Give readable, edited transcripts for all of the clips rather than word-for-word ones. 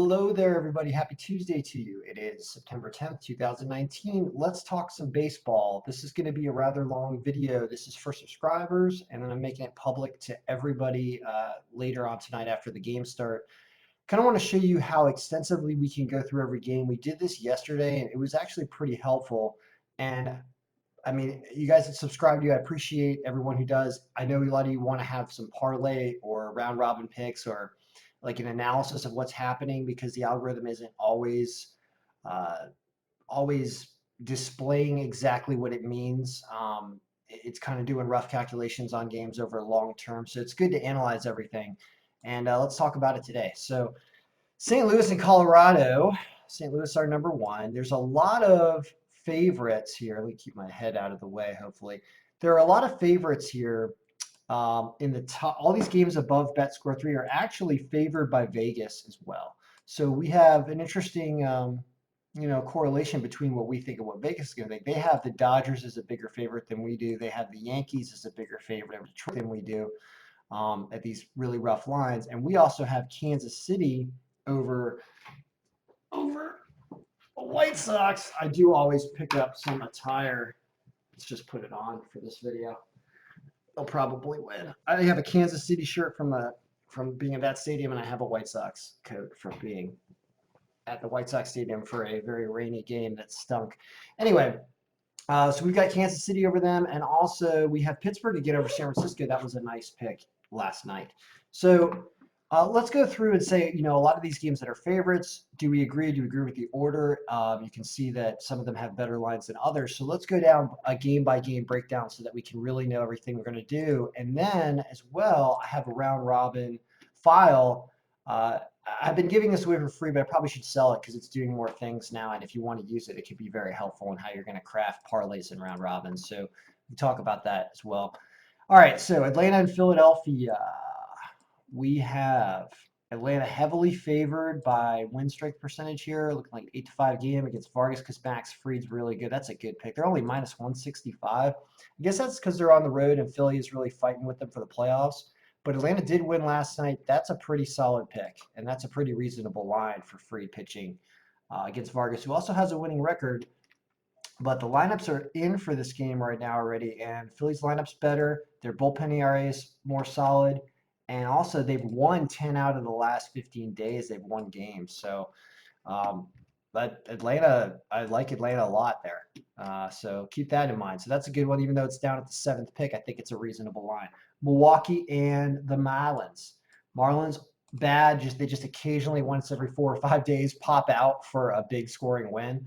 Hello there, everybody. Happy Tuesday to you. It is September 10th, 2019. Let's talk some baseball. This is going to be a rather long video. This is for subscribers, and then I'm making it public to everybody later on tonight after the game start. Kind of want to show you how extensively we can go through every game. We did this yesterday, and it was actually pretty helpful. And I mean, you guys that subscribe to you, I appreciate everyone who does. I know a lot of you want to have some parlay or round robin picks or like an analysis of what's happening because the algorithm isn't uh, always displaying exactly what it means. It's kind of doing rough calculations on games over long term, so it's good to analyze everything. And let's talk about it today. So St. Louis and Colorado. St. Louis are number one. There's a lot of favorites here. Let me keep my head out of the way, hopefully. There are a lot of favorites here in the top. All these games above bet score 3 are actually favored by Vegas as well. So we have an interesting, correlation between what we think and what Vegas is going to think. They have the Dodgers as a bigger favorite than we do. They have the Yankees as a bigger favorite than we do at these really rough lines. And we also have Kansas City over the White Sox. I do always pick up some attire. Let's just put it on for this video. They'll probably win. I have a Kansas City shirt from being at that stadium, and I have a White Sox coat from being at the White Sox stadium for a very rainy game that stunk. Anyway, so we've got Kansas City over them, and also we have Pittsburgh to get over San Francisco. That was a nice pick last night. So let's go through and say, a lot of these games that are favorites, do we agree? Do we agree with the order? You can see that some of them have better lines than others. So let's go down a game-by-game breakdown so that we can really know everything we're going to do. And then as well, I have a round robin file. I've been giving this away for free, but I probably should sell it because it's doing more things now. And if you want to use it, it could be very helpful in how you're going to craft parlays and round robins. So we talk about that as well. All right, so Atlanta and Philadelphia. We have Atlanta heavily favored by win strike percentage here, looking like 8-5 game against Vargas because Max Fried's really good. That's a good pick. They're only minus 165. I guess that's because they're on the road and Philly is really fighting with them for the playoffs. But Atlanta did win last night. That's a pretty solid pick, and that's a pretty reasonable line for Fried pitching against Vargas, who also has a winning record. But the lineups are in for this game right now already, and Philly's lineup's better. Their bullpen ERA is more solid. And also, they've won 10 out of the last 15 days. They've won games. So, but Atlanta, I like Atlanta a lot there. So keep that in mind. So that's a good one. Even though it's down at the 7th pick, I think it's a reasonable line. Milwaukee and the Marlins. Marlins, bad. They just occasionally, once every 4 or 5 days, pop out for a big scoring win.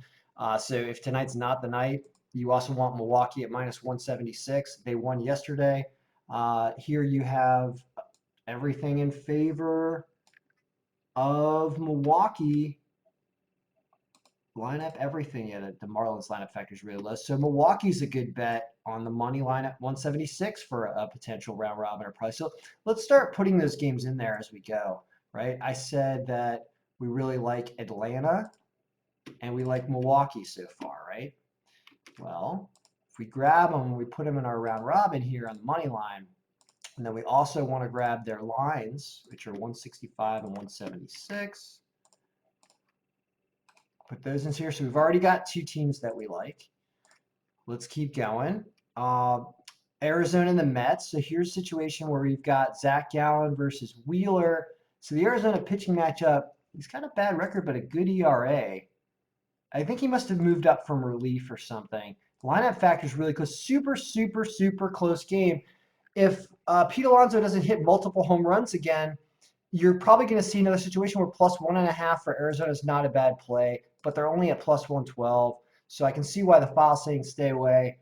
So if tonight's not the night, you also want Milwaukee at minus 176. They won yesterday. Here you have everything in favor of Milwaukee. Lineup, everything. Yeah, the Marlins lineup factor is really low. So Milwaukee's a good bet on the money line at 176 for a potential round robin or price. So let's start putting those games in there as we go, right? I said that we really like Atlanta and we like Milwaukee so far, right? Well, if we grab them and we put them in our round robin here on the money line, and then we also want to grab their lines, which are 165 and 176. Put those in here. So we've already got two teams that we like. Let's keep going. Arizona and the Mets. So here's a situation where we've got Zach Gallen versus Wheeler. So the Arizona pitching matchup, he's got a bad record, but a good ERA. I think he must have moved up from relief or something. Lineup factor is really close. Super, super, super close game. If Pete Alonso doesn't hit multiple home runs again, you're probably going to see another situation where plus 1.5 for Arizona is not a bad play, but they're only at plus 112. So I can see why the file's saying stay away.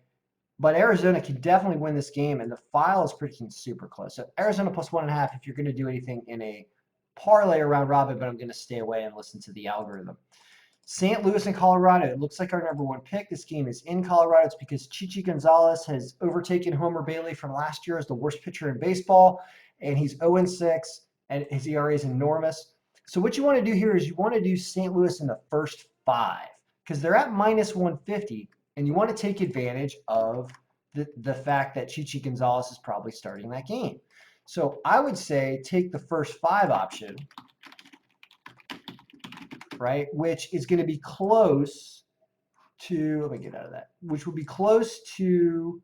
But Arizona can definitely win this game, and the file is pretty super close. So Arizona plus 1.5 if you're going to do anything in a parlay around robin, but I'm going to stay away and listen to the algorithm. St. Louis and Colorado. It looks like our number one pick. This game is in Colorado. It's because Chichi Gonzalez has overtaken Homer Bailey from last year as the worst pitcher in baseball, and he's 0-6, and his ERA is enormous. So what you want to do here is you want to do St. Louis in the first 5 because they're at minus 150, and you want to take advantage of the fact that Chichi Gonzalez is probably starting that game. So I would say take the first 5 option. right? Which is going to be close to, let me get out of that, which will be close to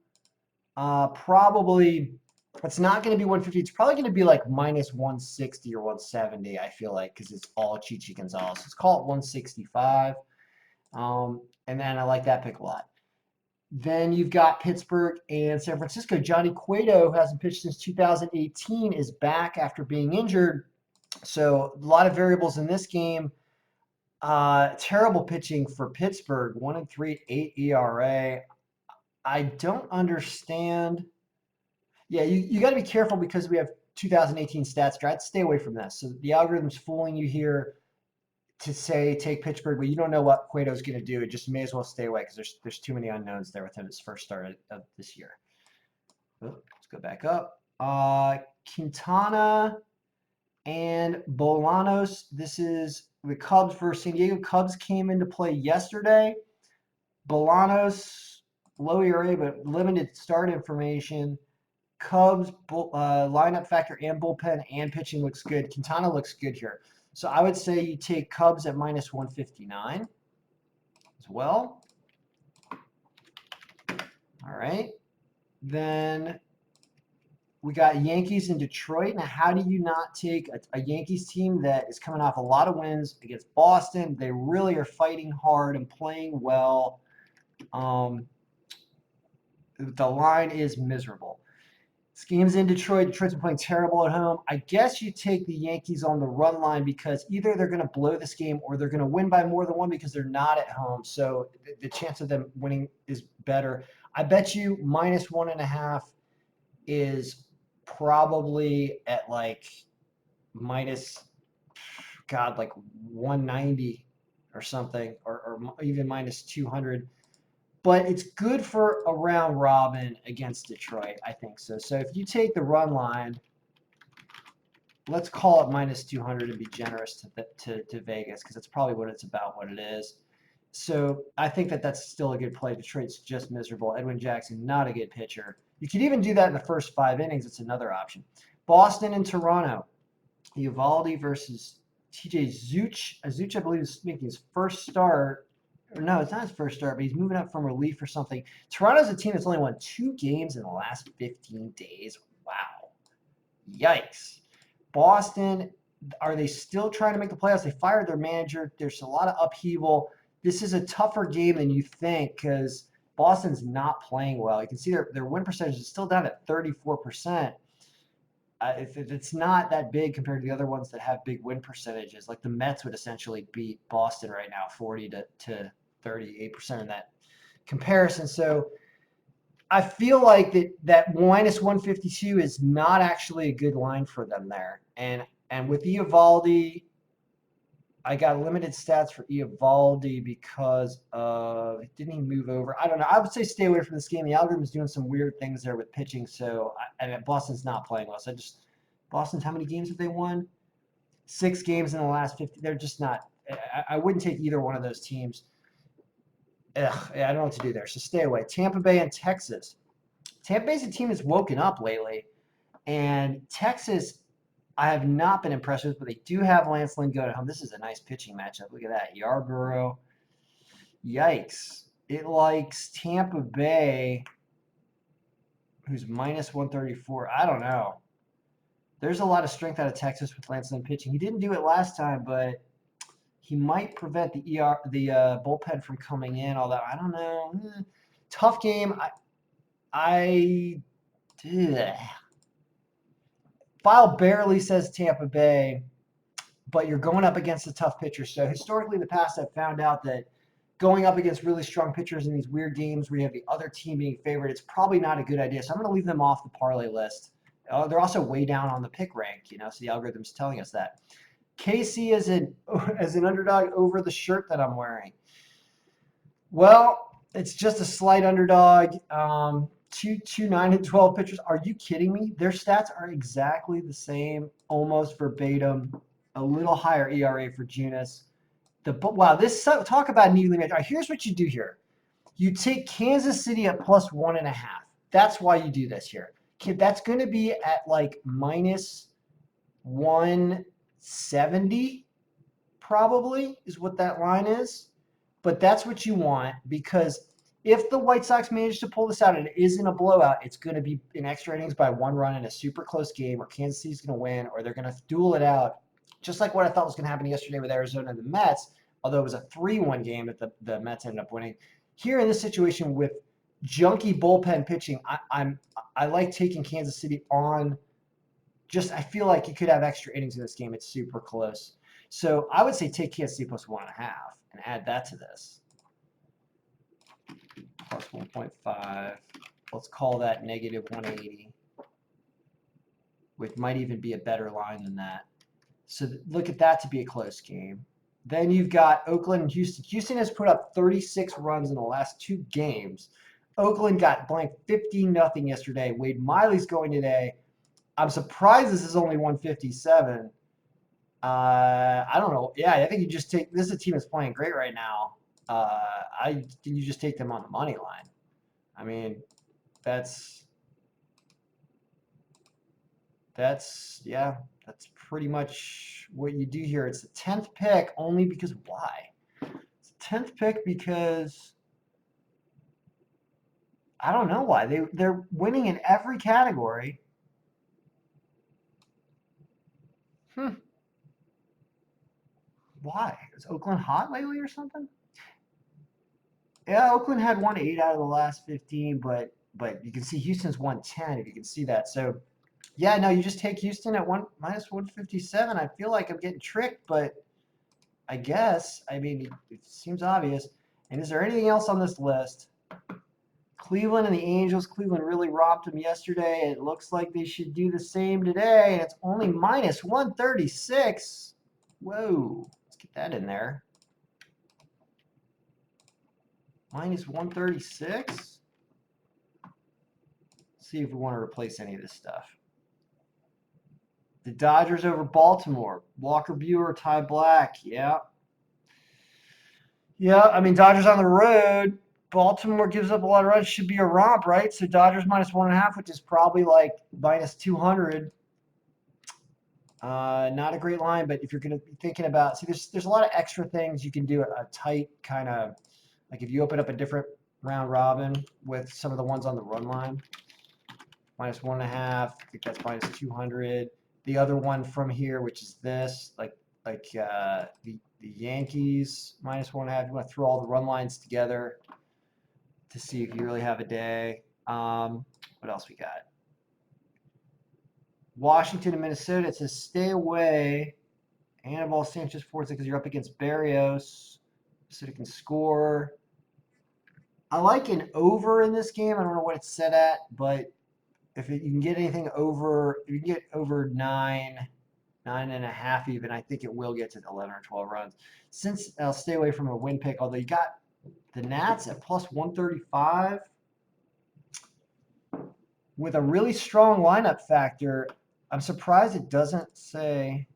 probably, it's not going to be 150. It's probably going to be like minus 160 or 170, I feel like, because it's all Chichi Gonzalez. Let's call it 165. And then I like that pick a lot. Then you've got Pittsburgh and San Francisco. Johnny Cueto, who hasn't pitched since 2018, is back after being injured. So a lot of variables in this game. Terrible pitching for Pittsburgh. 1-3, 8 ERA. I don't understand. Yeah, you got to be careful because we have 2018 stats. Try to stay away from this. So the algorithm's fooling you here to say take Pittsburgh, but you don't know what Cueto's going to do. It just may as well stay away because there's too many unknowns there with him his first start of this year. Oh, let's go back up. Quintana and Bolanos. This is the Cubs versus San Diego. Cubs came into play yesterday. Bolanos, low ERA, but limited start information. Cubs lineup factor and bullpen and pitching looks good. Quintana looks good here. So I would say you take Cubs at minus 159 as well. All right. Then we got Yankees in Detroit. Now, how do you not take a Yankees team that is coming off a lot of wins against Boston? They really are fighting hard and playing well. The line is miserable. This game's in Detroit. Detroit's been playing terrible at home. I guess you take the Yankees on the run line because either they're going to blow this game or they're going to win by more than one because they're not at home. So the chance of them winning is better. I bet you minus 1.5 is probably at like minus, God, like 190 or something, or even minus 200. But it's good for a round robin against Detroit, I think so. So if you take the run line, let's call it minus 200 and be generous to Vegas because that's probably what it's about, what it is. So I think that's still a good play. Detroit's just miserable. Edwin Jackson, not a good pitcher. You could even do that in the first 5 innings. It's another option. Boston and Toronto. Eovaldi versus TJ Zeuch. Zeuch, I believe, is making his first start. No, it's not his first start, but he's moving up from relief or something. Toronto's a team that's only won 2 games in the last 15 days. Wow. Yikes. Boston, are they still trying to make the playoffs? They fired their manager. There's a lot of upheaval. This is a tougher game than you think because Boston's not playing well. You can see their win percentage is still down at 34%. It's not that big compared to the other ones that have big win percentages. Like the Mets would essentially beat Boston right now, 40 to 38% in that comparison. So I feel like that minus 152 is not actually a good line for them there. And with Eovaldi, I got limited stats for Eovaldi because of didn't he move over? I don't know. I would say stay away from this game. The algorithm is doing some weird things there with pitching. So and Boston's not playing well. So Boston's how many games have they won? 6 games in the last 50. They're just not. I wouldn't take either one of those teams. I don't know what to do there. So stay away. Tampa Bay and Texas. Tampa Bay's a team that's woken up lately, and Texas, I have not been impressed with, but they do have Lance Lynn going at home. This is a nice pitching matchup. Look at that. Yarborough. Yikes. It likes Tampa Bay, who's minus 134. I don't know. There's a lot of strength out of Texas with Lance Lynn pitching. He didn't do it last time, but he might prevent the bullpen from coming in, although I don't know. Tough game. File barely says Tampa Bay, but you're going up against a tough pitcher. So historically in the past, I've found out that going up against really strong pitchers in these weird games where you have the other team being favored, it's probably not a good idea. So I'm going to leave them off the parlay list. They're also way down on the pick rank, so the algorithm's telling us that. KC as an underdog over the shirt that I'm wearing. Well, it's just a slight underdog. 9-12 pitchers. Are you kidding me? Their stats are exactly the same, almost verbatim. A little higher ERA for Junis. Wow, talk about an evenly matched. All right, here's what you do here. You take Kansas City at plus 1.5. That's why you do this here. That's going to be at like minus 170 probably is what that line is. But that's what you want, because if the White Sox manage to pull this out and it isn't a blowout, it's going to be in extra innings by 1 run in a super close game, or Kansas City's going to win, or they're going to duel it out, just like what I thought was going to happen yesterday with Arizona and the Mets, although it was a 3-1 game that the Mets ended up winning. Here in this situation with junky bullpen pitching, I like taking Kansas City on. Just I feel like you could have extra innings in this game. It's super close. So I would say take Kansas City plus 1.5 and add that to this. Plus 1.5. Let's call that negative 180, which might even be a better line than that. So look at that to be a close game. Then you've got Oakland and Houston. Houston has put up 36 runs in the last 2 games. Oakland got blanked 15-0 yesterday. Wade Miley's going today. I'm surprised this is only 157. I don't know. Yeah, I think you just take. This is a team that's playing great right now. You just take them on the money line. I mean, that's pretty much what you do here. It's the 10th pick only because why? It's the 10th pick because I don't know why. They're winning in every category. Why? Is Oakland hot lately or something? Yeah, Oakland had won 8 out of the last 15, but you can see Houston's won 10 if you can see that. So, yeah, no, you just take Houston at minus 157. I feel like I'm getting tricked, but I guess, I mean, it seems obvious. And is there anything else on this list? Cleveland and the Angels. Cleveland really robbed them yesterday. It looks like they should do the same today, and it's only minus 136. Whoa, let's get that in there. Minus 136. See if we want to replace any of this stuff. The Dodgers over Baltimore. Walker Buehler, Ty Black. Yeah. Yeah, I mean, Dodgers on the road. Baltimore gives up a lot of runs. Should be a romp, right? So Dodgers minus 1.5, which is probably like minus 200. Not a great line, but if you're going to be thinking about, see, there's a lot of extra things you can do. A tight kind of, like if you open up a different round robin with some of the ones on the run line, minus 1.5. I think that's minus 200. The other one from here, which is this, like the Yankees minus 1.5. You want to throw all the run lines together to see if you really have a day. What else we got? Washington and Minnesota. It says stay away. Anibal Sanchez Forza because you're up against Barrios. Minnesota can score. I like an over in this game. I don't know what it's set at, but if you can get anything over, if you can get over 9.5 even, I think it will get to 11 or 12 runs. Since I'll stay away from a win pick, although you got the Nats at plus 135 with a really strong lineup factor. I'm surprised it doesn't say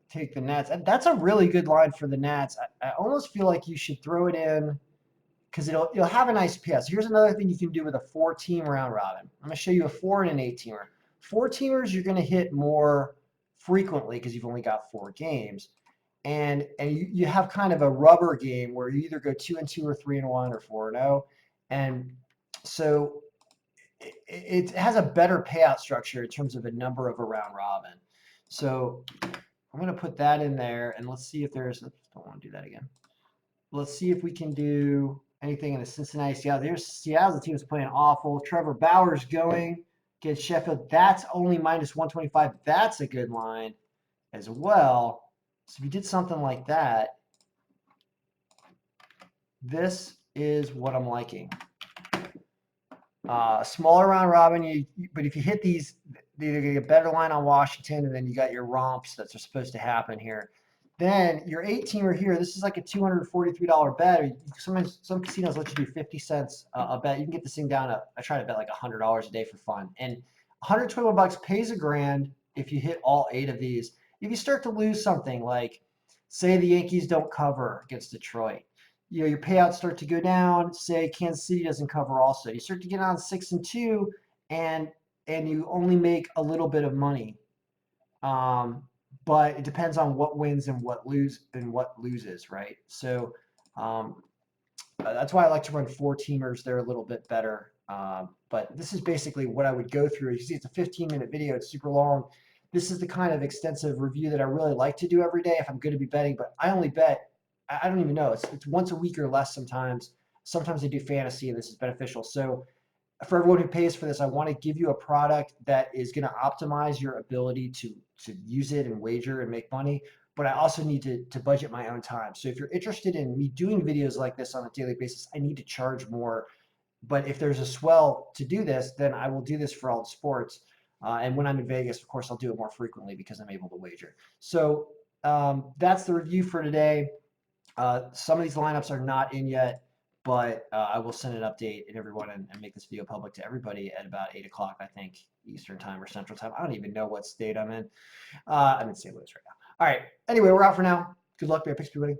take the Nats. And that's a really good line for the Nats. I almost feel like you should throw it in because you'll have a nice payout. So here's another thing you can do with a 4-team round robin. I'm going to show you a 4 and an 8-teamer. 4-teamers you're going to hit more frequently because you've only got 4 games. And you have kind of a rubber game where you either go 2-2 or 3-1 or 4-0. And so it has a better payout structure in terms of a number of a round robin. So I'm going to put that in there, and let's see if there's, don't want to do that again. Let's see if we can do anything in the Cincinnati Seattle. There's Seattle's the team that's playing awful. Trevor Bauer's going against Sheffield. That's only minus 125. That's a good line as well. So if you did something like that, this is what I'm liking. Smaller round robin, but if you hit these, you're going to get a better line on Washington, and then you got your romps that are supposed to happen here. Then your 8-teamer here, this is like a $243 bet. Sometimes some casinos let you do 50 cents a bet. You can get this thing down to, I try to bet like $100 a day for fun. And $121 pays $1,000 if you hit all 8 of these. If you start to lose something, like say the Yankees don't cover against Detroit, your payouts start to go down. Say Kansas City doesn't cover also. You start to get on 6-2, and you only make a little bit of money. but it depends on what wins and what loses, right? So that's why I like to run 4-teamers. They're a little bit better. But this is basically what I would go through. You see, it's a 15-minute video. It's super long. This is the kind of extensive review that I really like to do every day if I'm going to be betting. But I only bet, I don't even know. It's once a week or less sometimes. Sometimes I do fantasy, and this is beneficial. So for everyone who pays for this, I want to give you a product that is going to optimize your ability to use it and wager and make money. But I also need to budget my own time. So if you're interested in me doing videos like this on a daily basis, I need to charge more. But if there's a swell to do this, then I will do this for all the sports. And when I'm in Vegas, of course, I'll do it more frequently because I'm able to wager. So that's the review for today. Some of these lineups are not in yet, but I will send an update and everyone and make this video public to everybody at about 8 o'clock, I think, Eastern time or Central time. I don't even know what state I'm in. I'm in St. Louis right now. All right. Anyway, we're out for now. Good luck, bear picks, everybody.